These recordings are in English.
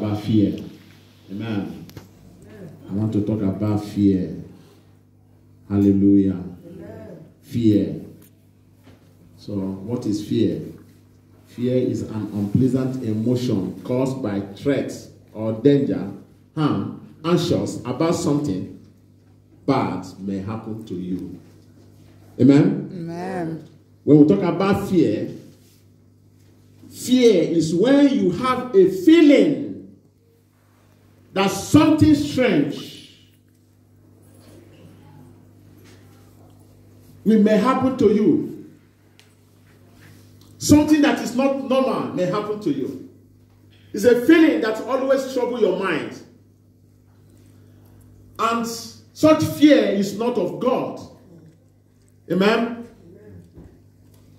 about fear. Amen. I want to talk about fear. Hallelujah. Fear. So, what is fear? Fear is an unpleasant emotion caused by threat or danger, harm, anxious about something bad may happen to you. Amen? Amen. When we talk about fear, fear is when you have a feeling that something strange may happen to you. Something that is not normal may happen to you. It's a feeling that always troubles your mind. And such fear is not of God. Amen?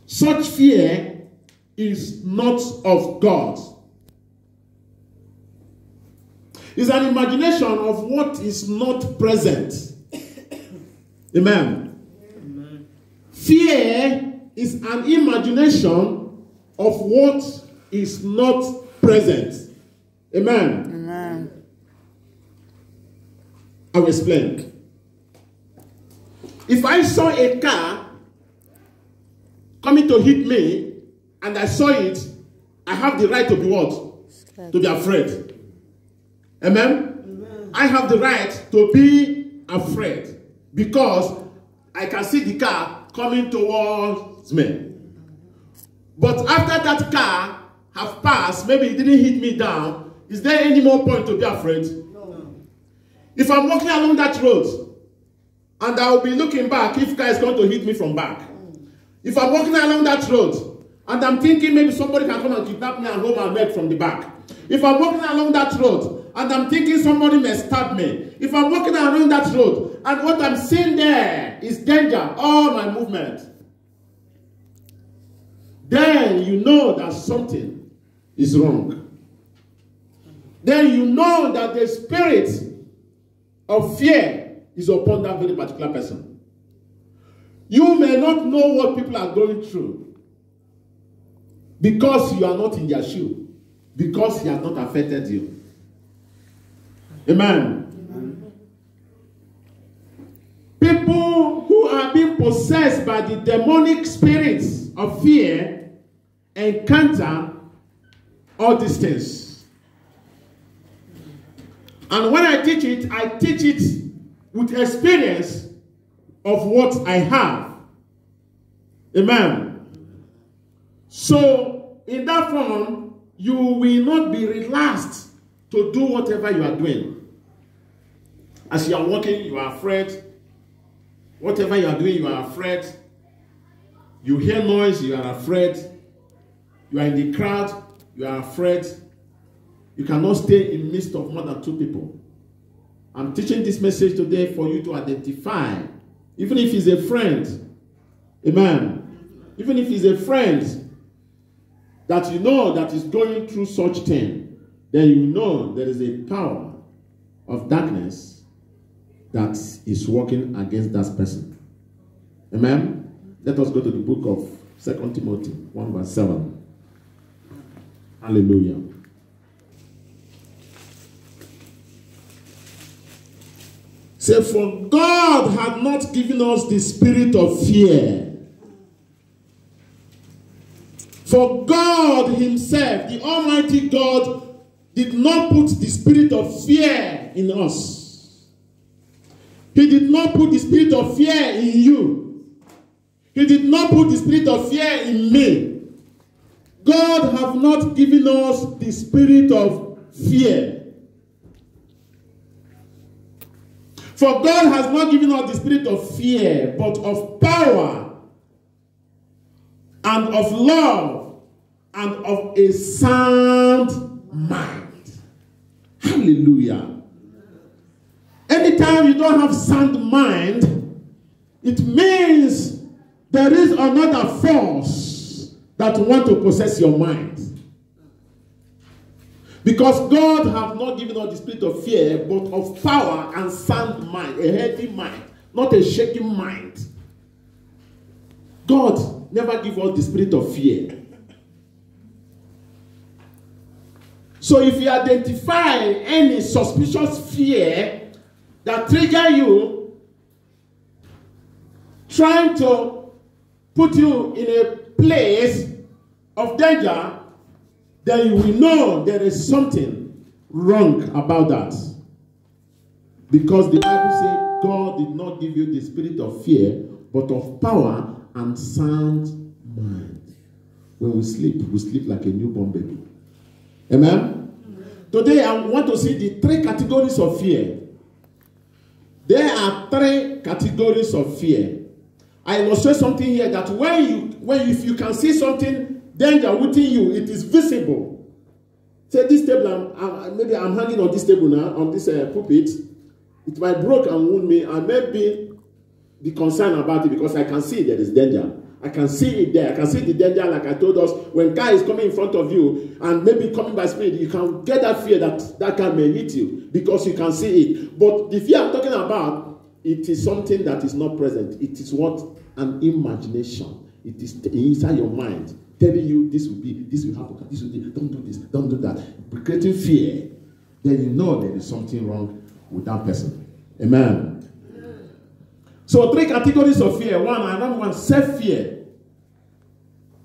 Such fear is not of God. It's an imagination of what is not present. Amen? Amen. Fear is an imagination of what is not present. Amen. Amen. I will explain. If I saw a car coming to hit me and I saw it, I have the right to be what? Scared. To be afraid. Amen? Amen? I have the right to be afraid because I can see the car coming towards me. But after that car have passed, maybe it didn't hit me down, is there any more point to be afraid? No. If I'm walking along that road and I will be looking back if car is going to hit me from back. If I'm walking along that road and I'm thinking maybe somebody can come and kidnap me and hold my neck from the back. If I'm walking along that road and I'm thinking somebody may stab me. If I'm walking along that road and what I'm seeing there is danger, all my movement, then you know that something is wrong. Then you know that the spirit of fear is upon that very particular person. You may not know what people are going through because you are not in their shoe, because he has not affected you. Amen. Amen. People who are being possessed by the demonic spirits of fear encounter all these things. And when I teach it with experience of what I have. Amen. So, in that form, you will not be relaxed to do whatever you are doing. As you are walking, you are afraid. Whatever you are doing, you are afraid. You hear noise, you are afraid. You are in the crowd, you are afraid. You cannot stay in the midst of more than 2 people. I'm teaching this message today for you to identify, even if he's a friend. Amen. Even if he's a friend that you know that is going through such thing, then you know there is a power of darkness that is working against that person. Amen. Let us go to the book of 2 Timothy 1 verse 7. Hallelujah. Say, for God had not given us the spirit of fear. For God himself, the Almighty God, did not put the spirit of fear in us. He did not put the spirit of fear in you. He did not put the spirit of fear in me. God have not given us the spirit of fear. For God has not given us the spirit of fear, but of power and of love and of a sound mind. Hallelujah. Anytime you don't have sound mind, it means there is another force that wants to possess your mind. Because God has not given us the spirit of fear, but of power and sound mind, a healthy mind, not a shaking mind. God never gave us the spirit of fear. So if you identify any suspicious fear that trigger you, trying to put you in a place of danger, then you will know there is something wrong about that. Because the Bible says God did not give you the spirit of fear, but of power and sound mind. When we sleep like a newborn baby. Amen? Today I want to see the 3 categories of fear. There are 3 categories of fear. I illustrate something here that if you can see something danger within you, it is visible. Say this table, maybe I'm hanging on this table now, on this pulpit. It might break and wound me. I may be concerned about it because I can see there is danger. I can see it there. I can see the danger, like I told us. When car is coming in front of you and maybe coming by speed, you can get that fear that car may hit you because you can see it. But the fear I'm talking about, it is something that is not present. It is what? An imagination. It is inside your mind, telling you this will happen, this will be, don't do this, don't do that. Creating fear. Then you know there is something wrong with that person. Amen. So 3 categories of fear. Number one, self-fear.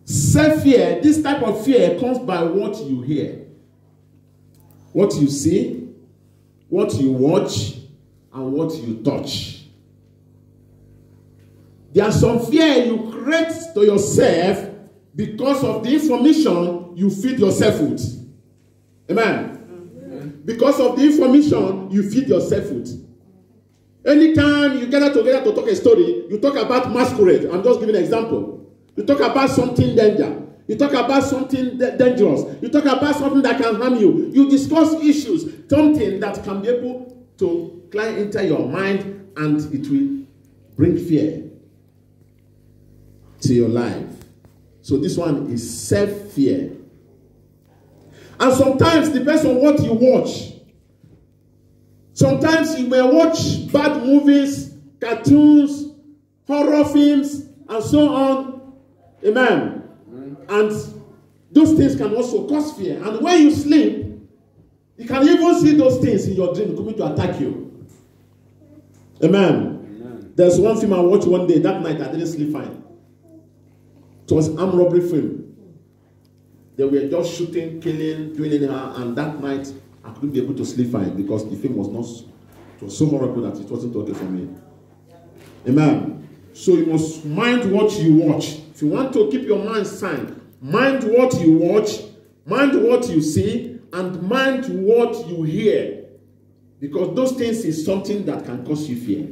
Self-fear, this type of fear comes by what you hear, what you see, what you watch, and what you touch. There's some fear you create to yourself because of the information you feed yourself with. Amen. Because of the information you feed yourself with. Anytime you gather together to talk a story, you talk about masquerade. I'm just giving an example. You talk about something danger. You talk about something dangerous. You talk about something that can harm you. You discuss issues, something that can be able to climb into your mind and it will bring fear to your life. So this one is self-fear. And sometimes it depends on what you watch. Sometimes you may watch bad movies, cartoons, horror films, and so on. Amen. And those things can also cause fear. And when you sleep, you can even see those things in your dream coming to attack you. Amen. There's one film I watched one day. That night I didn't sleep fine. It was an armed robbery film. They were just shooting, killing, doing anything. And that night I couldn't be able to sleep fine because the film was so horrible that it wasn't okay for me. Amen. So you must mind what you watch. If you want to keep your mind sane, mind what you watch, mind what you see, and mind what you hear. Because those things is something that can cause you fear.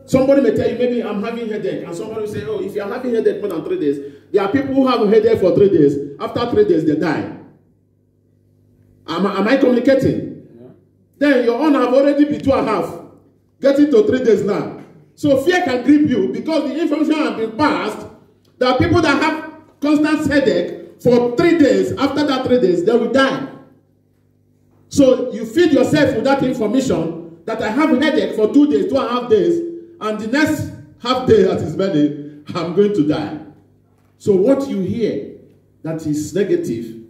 Somebody may tell you, maybe I'm having headache, and somebody will say, oh, if you're having headache more than 3 days, there are people who have a headache for 3 days. After 3 days, they die. Am I communicating? Yeah. Then your own have already been 2.5. Getting to 3 days now. So fear can grip you because the information has been passed. There are people that have constant headache for 3 days. After that 3 days, they will die. So you feed yourself with that information that I have a headache for 2 days, 2.5 days, and the next half day that is ready, I'm going to die. So what you hear that is negative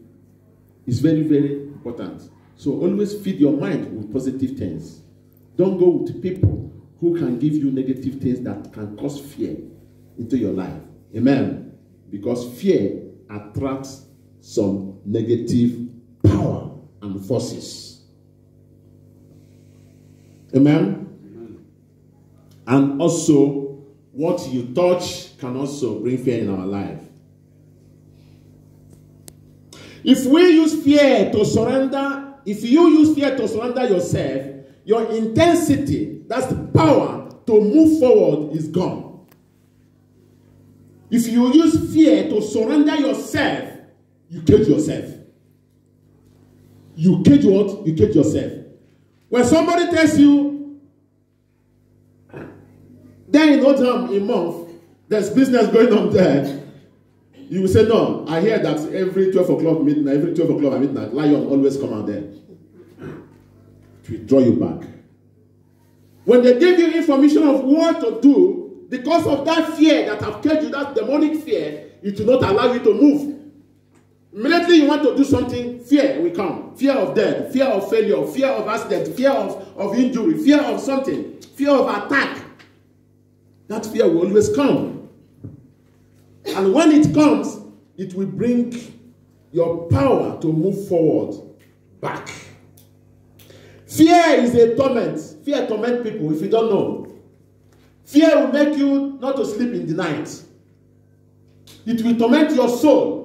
is very, very important. So always feed your mind with positive things. Don't go with people who can give you negative things that can cause fear into your life. Amen. Because fear attracts some negative power and forces. Amen. Amen. And also, what you touch can also bring fear in our life. If we use fear to surrender, if you use fear to surrender yourself, your intensity, that's the power to move forward, is gone. If you use fear to surrender yourself, you cage yourself. You cage what? You cage yourself. When somebody tells you, then in Oldham, a month, there's business going on there, you will say, no, I hear that every 12 o'clock midnight, every 12 o'clock at midnight, lion always come out there. It will draw you back. When they give you information of what to do, because of that fear that have caged you, that demonic fear, it will not allow you to move. Immediately you want to do something, fear will come. Fear of death, fear of failure, fear of accident, fear of injury, fear of something, fear of attack. That fear will always come. And when it comes, it will bring your power to move forward back. Fear is a torment. Fear torments people if you don't know. Fear will make you not to sleep in the night. It will torment your soul.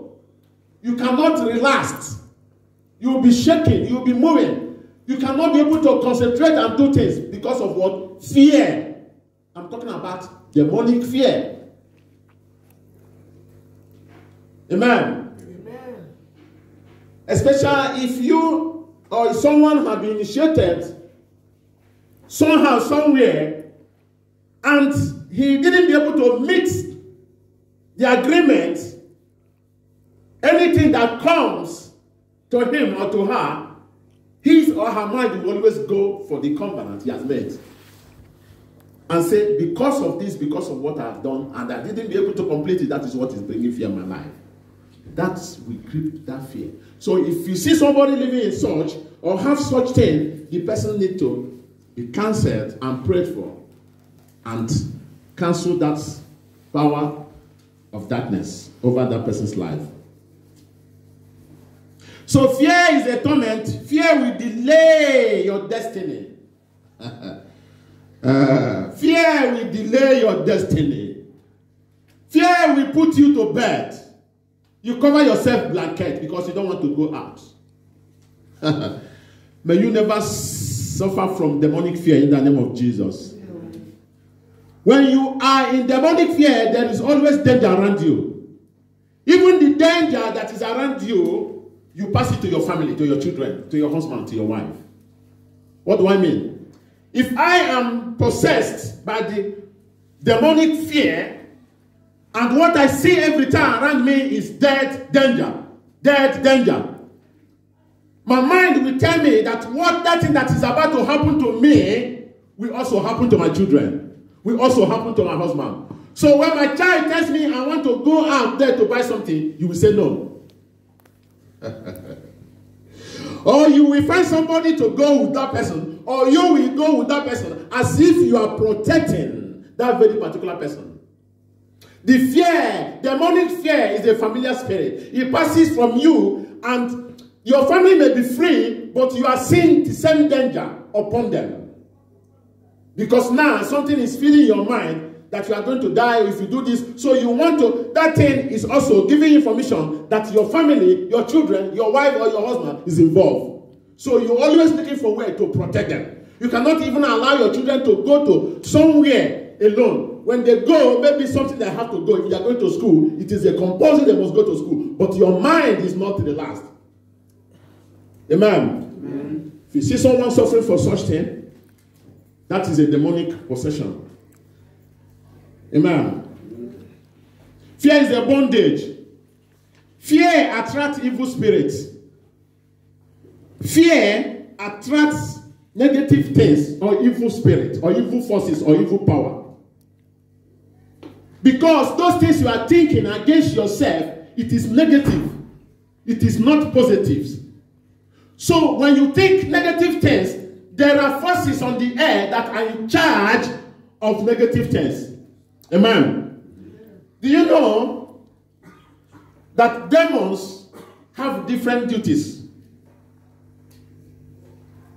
You cannot relax. You will be shaking. You will be moving. You cannot be able to concentrate and do things because of what? Fear. I'm talking about demonic fear. Amen. Amen. Especially if you or if someone have been initiated somehow, somewhere, and he didn't be able to meet the agreement. Anything that comes to him or to her, his or her mind will always go for the covenant he has made. And say, because of this, because of what I have done, and I didn't be able to complete it, that is what is bringing fear in my life. That will creep that fear. So if you see somebody living in such, or have such thing, the person needs to be cancelled and prayed for. And cancel that power of darkness over that person's life. So fear is a torment. Fear will delay your destiny. Fear will delay your destiny. Fear will put you to bed. You cover yourself blanket because you don't want to go out. May you never suffer from demonic fear in the name of Jesus. When you are in demonic fear, there is always danger around you. Even the danger that is around you, you pass it to your family, to your children, to your husband, to your wife. What do I mean? If I am possessed by the demonic fear, and what I see every time around me is death, danger, my mind will tell me that that thing that is about to happen to me will also happen to my children, will also happen to my husband. So when my child tells me I want to go out there to buy something, you will say no. Or you will find somebody to go with that person, or you will go with that person as if you are protecting that very particular person. The fear, demonic fear, is a familiar spirit. It passes from you, and your family may be free, but you are seeing the same danger upon them. Because now something is filling your mind that you are going to die if you do this. So you want to, that thing is also giving information that your family, your children, your wife or your husband is involved. So you're always looking for a way to protect them. You cannot even allow your children to go to somewhere alone. When they go, maybe something they have to go. If they are going to school, it is a compulsion they must go to school. But your mind is not relaxed. Amen. Amen. If you see someone suffering for such thing, that is a demonic possession. Amen. Fear is a bondage. Fear attracts evil spirits. Fear attracts negative things or evil spirits or evil forces or evil power. Because those things you are thinking against yourself, it is negative. It is not positive. So when you think negative things, there are forces on the air that are in charge of negative things. Amen. Do you know that demons have different duties?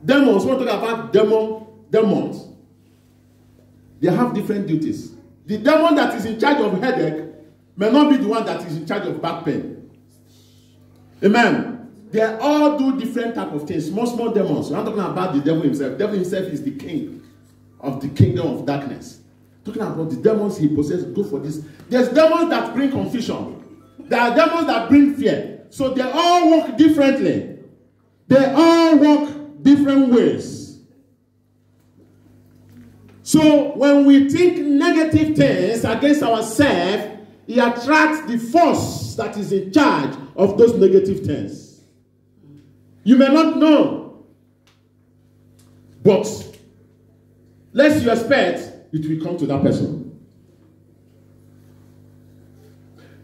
Demons, we're talking about demons. They have different duties. The demon that is in charge of headache may not be the one that is in charge of back pain. Amen. They all do different type of things. Small demons. We're not talking about the devil himself. The devil himself is the king of the kingdom of darkness. Talking about the demons he possesses, go for this. There's demons that bring confusion. There are demons that bring fear. So they all work differently. They all work different ways. So when we think negative things against ourselves, it attracts the force that is in charge of those negative things. You may not know, but lest you expect, it will come to that person.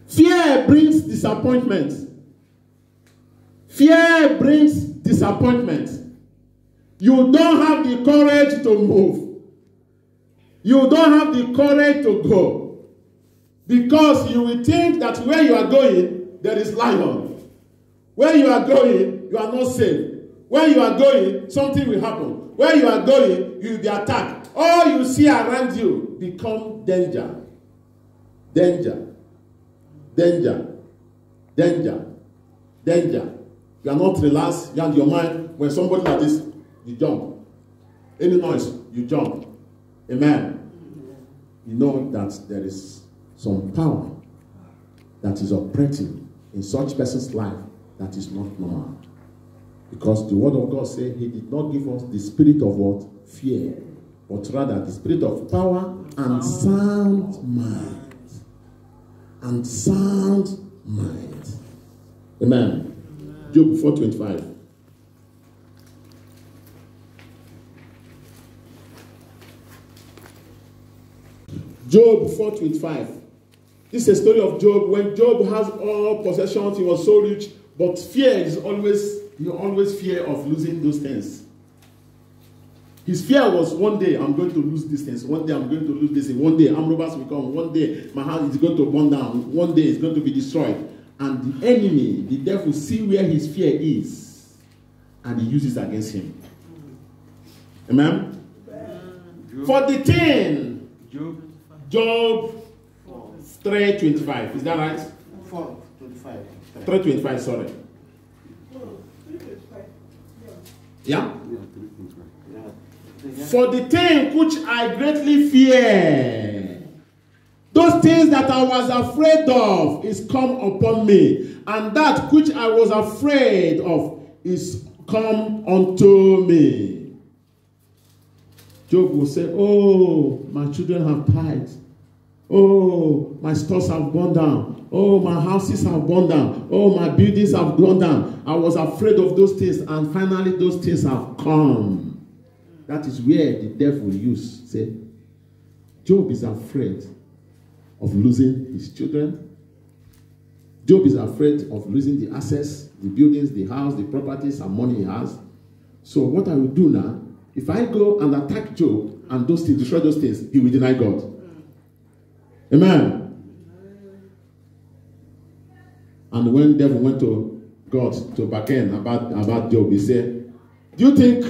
Fear brings disappointment. Fear brings disappointment. You don't have the courage to move. You don't have the courage to go. Because you will think that where you are going, there is lion. Where you are going, you are not safe. Where you are going, something will happen. Where you are going, you will be attacked. All you see around you become danger. Danger. Danger. Danger. Danger. You are not relaxed. You have your mind. When somebody like this, you jump. Any noise, you jump. Amen. You know that there is some power that is operating in such person's life that is not normal. Because the word of God says he did not give us the spirit of what? Fear. But rather the spirit of power and sound mind. And sound mind. Amen. Job 4:25. Job 4:25. This is a story of Job. When Job has all possessions, he was so rich, but fear is always, you always fear of losing those things. His fear was, one day I'm going to lose these things. One day I'm going to lose this thing. One day armed robbers will come. One day my house is going to burn down. One day it's going to be destroyed. And the enemy, the devil, see where his fear is, and he uses against him. Amen. For the thing, Job 3:25. Is that right? 4:25. 3:25. Sorry. Yeah. For the thing which I greatly fear, those things that I was afraid of is come upon me, and that which I was afraid of is come unto me. Job will say, oh, my children have died. Oh, my stores have gone down. Oh, my houses have gone down. Oh, my buildings have gone down. I was afraid of those things, and finally those things have come. That is where the devil used. Say, Job is afraid of losing his children. Job is afraid of losing the assets, the buildings, the house, the properties, and money he has. So what I will do now, if I go and attack Job and those things, destroy those things, he will deny God. Amen. And when the devil went to God to bargain about Job, he said, do you think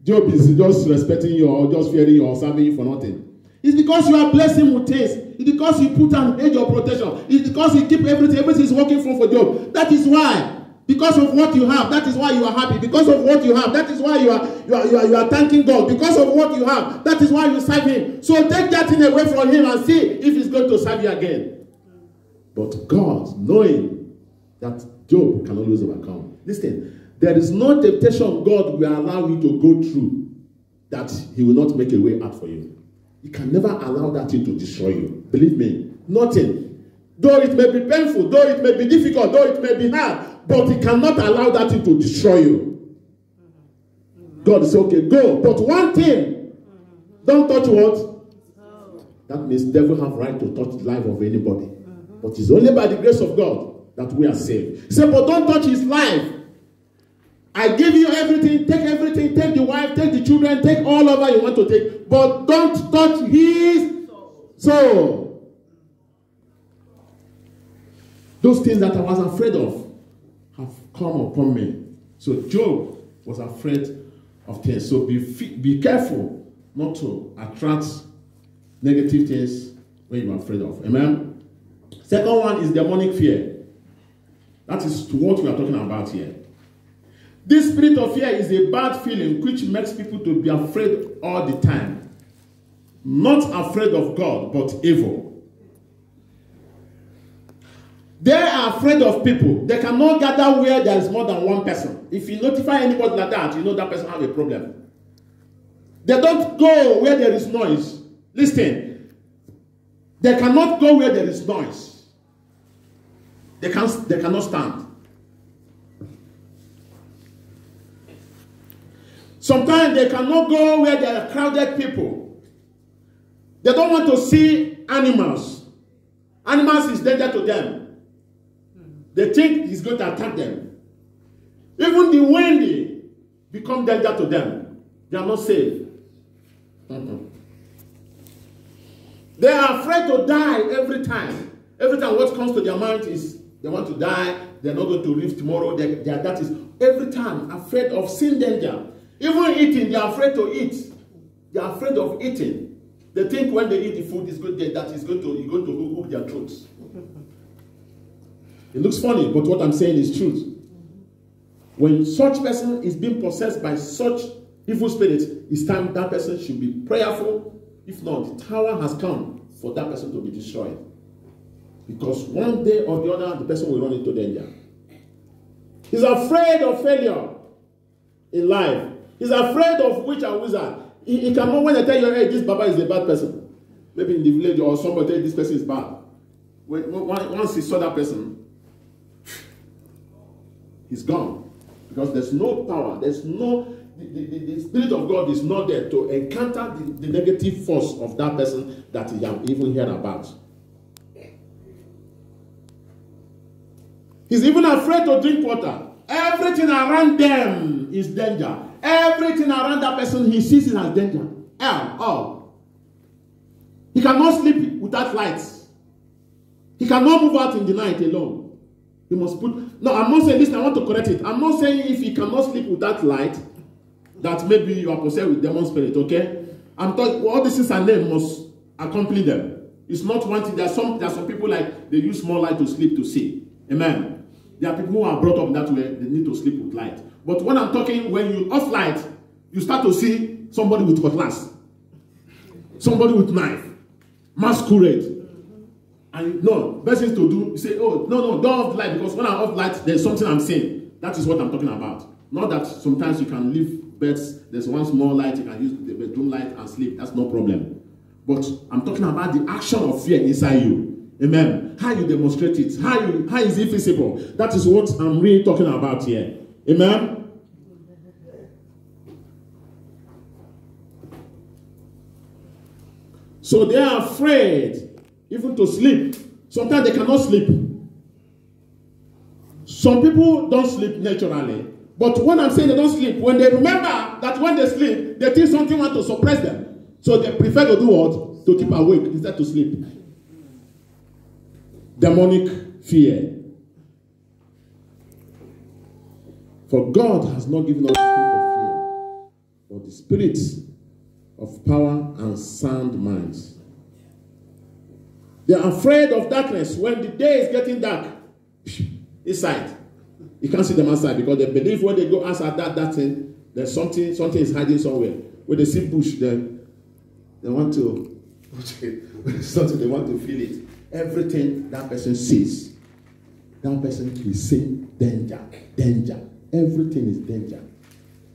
Job is just respecting you or just fearing you or serving you for nothing? It's because you are blessing him with things. It's because you put an edge of protection. It's because you keep everything is working for Job. That is why. Because of what you have, that is why you are happy. Because of what you have, that is why you are thanking God. Because of what you have, that is why you serve him. So take that thing away from him and see if he's going to serve you again. But God, knowing that Job can always overcome. Listen, there is no temptation God will allow you to go through that he will not make a way out for you. He can never allow that thing to destroy you. Believe me, nothing. Though it may be painful, though it may be difficult, though it may be hard, but he cannot allow that thing to destroy you. God is okay, go. But one thing, don't touch what? That means the devil have right to touch the life of anybody. But it's only by the grace of God that we are saved. He said, but don't touch his life. I give you everything, take the wife, take the children, take all over you want to take, but don't touch his soul. Those things that I was afraid of have come upon me. So Job was afraid of things. So be careful not to attract negative things when you are afraid of. Amen? Second one is demonic fear. That is what we are talking about here. This spirit of fear is a bad feeling which makes people to be afraid all the time. Not afraid of God, but evil. They are afraid of people. They cannot gather where there is more than one person. If you notify anybody like that, you know that person has a problem. They don't go where there is noise. Listen. They cannot go where there is noise. They cannot stand. Sometimes they cannot go where there are crowded people. They don't want to see animals. Animals is danger to them. They think he's going to attack them. Even the windy become danger to them. They are not safe. They are afraid to die every time. Every time what comes to their mind is they want to die. They're not going to live tomorrow. That is every time afraid of sin danger. Even eating, they are afraid to eat. They are afraid of eating. They think when they eat the food is good, that is going to hook their throats. It looks funny, but what I'm saying is truth. When such person is being possessed by such evil spirits, it's time that person should be prayerful. If not, the tower has come for that person to be destroyed. Because one day or the other, the person will run into danger. He's afraid of failure in life. He's afraid of witch and wizard. He cannot, when they tell you, hey, this Baba is a bad person. Maybe in the village or somebody tell you this person is bad. Once he saw that person, he's gone. Because there's no power. There's no... The Spirit of God is not there to encounter the negative force of that person that he have even heard about. He's even afraid to drink water. Everything around them is danger. Everything around that person he sees it as danger. He cannot sleep without lights. He cannot move out in the night alone. He must put... No, I'm not saying this. I want to correct it. I'm not saying if he cannot sleep without light, that maybe you are possessed with demon spirit, okay? I'm talking, all these things and name must accompany them. It's not one thing. There are some people like, they use small light to sleep to see. Amen. There are people who are brought up that way, they need to sleep with light. But when I'm talking, when you off light, you start to see somebody with cutlass, somebody with knife, masquerade. And no, best thing to do, you say, oh, no, don't off light, because when I off light, there's something I'm seeing. That is what I'm talking about. Not that sometimes you can leave beds, there's one small light, you can use the bedroom light and sleep. That's no problem. But I'm talking about the action of fear inside you. Amen. How you demonstrate it. How is it visible? That is what I'm really talking about here. Amen. So they are afraid even to sleep. Sometimes they cannot sleep. Some people don't sleep naturally. But when I'm saying they don't sleep, when they remember that when they sleep, they think something wants to suppress them. So they prefer to do what? To keep awake instead to sleep. Demonic fear. For God has not given us the spirit of fear, but the spirit of power and sound minds. They are afraid of darkness. When the day is getting dark, inside, you can't see them outside because they believe when they go outside that thing, there's something is hiding somewhere. When they see bush, then they want to, something they want to feel it. Everything that person sees, that person is seeing danger, danger. Everything is danger.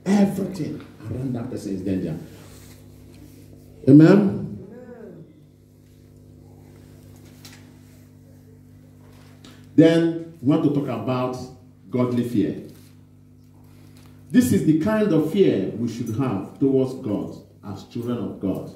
Everything around that person is danger. Amen? Then we want to talk about godly fear. This is the kind of fear we should have towards God as children of God.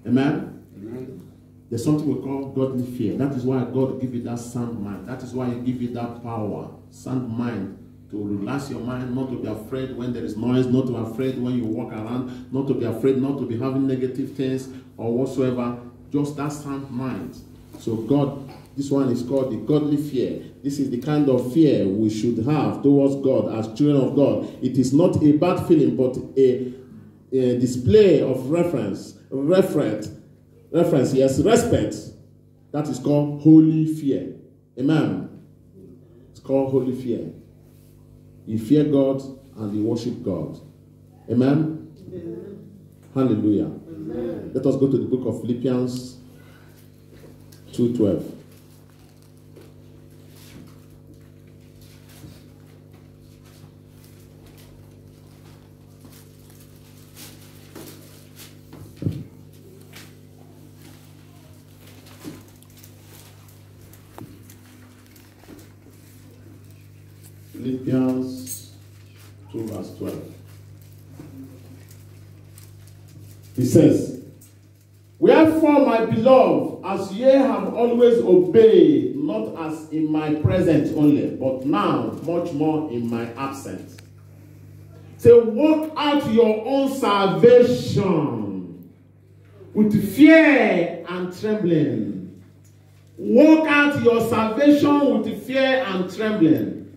Amen? Amen. There's something we call godly fear. That is why God gives you that sound mind. That is why He gives you that power, sound mind, to relax your mind, not to be afraid when there is noise, not to be afraid when you walk around, not to be afraid, not to be having negative things or whatsoever. Just that sound mind. So God, this one is called the godly fear. This is the kind of fear we should have towards God as children of God. It is not a bad feeling, but a display of reference, yes, respect. That is called holy fear. Amen. It's called holy fear. You fear God and you worship God. Amen. Amen. Hallelujah. Amen. Let us go to the book of Philippians 2:12. Philippians 2 verse 12. He says, Wherefore, my beloved, as ye have always obeyed, not as in my presence only, but now much more in my absence. So work out your own salvation with fear and trembling. Work out your salvation with fear and trembling.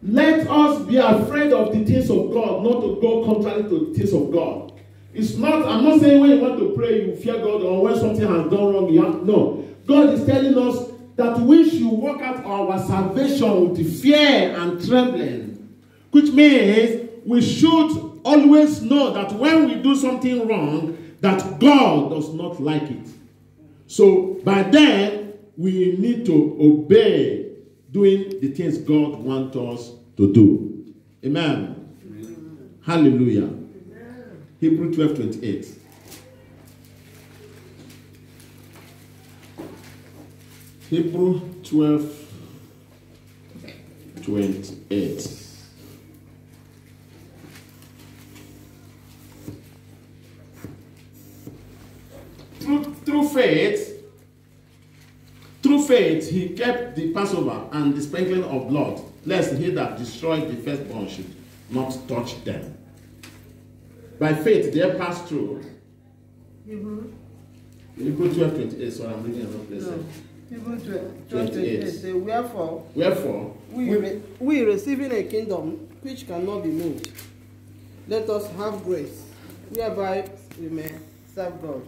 Let us be afraid of the things of God, not to go contrary to the things of God. It's not, I'm not saying when you want to pray, you fear God, or when something has gone wrong, you have, no. God is telling us that we should work out our salvation with fear and trembling, which means we should always know that when we do something wrong, that God does not like it. So by then, we need to obey doing the things God wants us to do. Amen. Amen. Hallelujah. Amen. Hebrews 12:28. Hebrews 12:28. Through faith, he kept the Passover and the sprinkling of blood, lest he that destroyed the firstborn should not touch them. By faith, they passed through. Hebrews 12:28. So I'm reading another place. Hebrews 12:28. Wherefore, we receiving a kingdom which cannot be moved, let us have grace, whereby we may serve God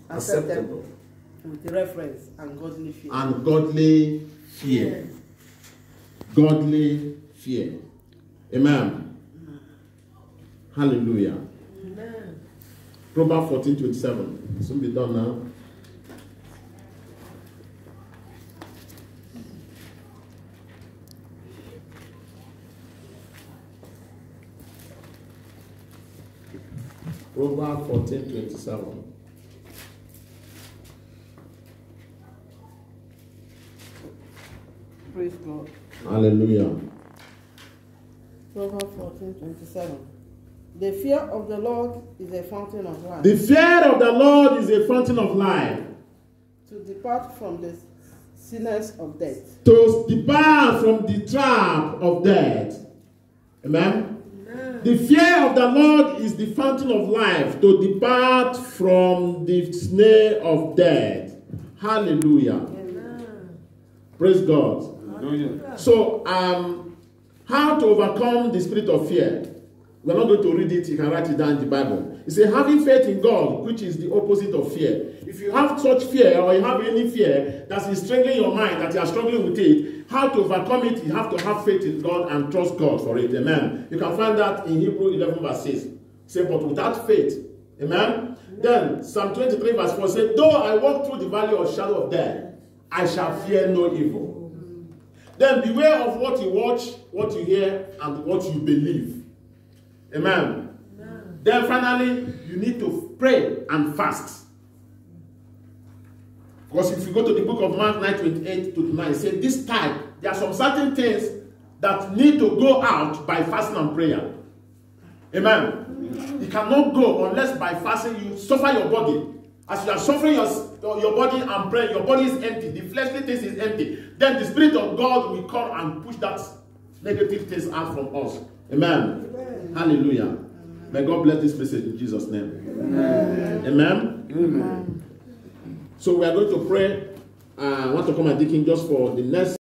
acceptable with reverence and godly fear. And godly fear. Godly fear. Amen. Hallelujah. Amen. Proverbs 14:27. Soon be done now. Proverbs 14:27. Praise God. Hallelujah. Proverbs 14:27. The fear of the Lord is a fountain of life. The fear of the Lord is a fountain of life. To depart from the sinners of death. To depart from the trap of death. Amen. The fear of the Lord is the fountain of life, to depart from the snare of death. Hallelujah. Amen. Praise God. Hallelujah. So, how to overcome the spirit of fear? We're not going to read it, you can write it down in the Bible. It says, having faith in God, which is the opposite of fear. If you have such fear, or you have any fear that is strangling your mind, that you are struggling with it, how to overcome it, you have to have faith in God and trust God for it. Amen. You can find that in Hebrews 11:6. Say, but without faith. Amen. Then, Psalm 23 verse 4 says, though I walk through the valley of shadow of death, I shall fear no evil. Then beware of what you watch, what you hear, and what you believe. Amen. Amen. Then finally, you need to pray and fast. Because if you go to the book of Mark 9:28-29, it says this time, there are some certain things that need to go out by fasting and prayer. Amen. You cannot go unless by fasting you suffer your body. As you are suffering your body and praying, your body is empty. The fleshly things is empty. Then the Spirit of God will come and push that negative things out from us. Amen. Amen. Hallelujah. Amen. May God bless this message in Jesus' name. Amen. Amen. Amen. So we are going to pray. I want to come and deacon just for the next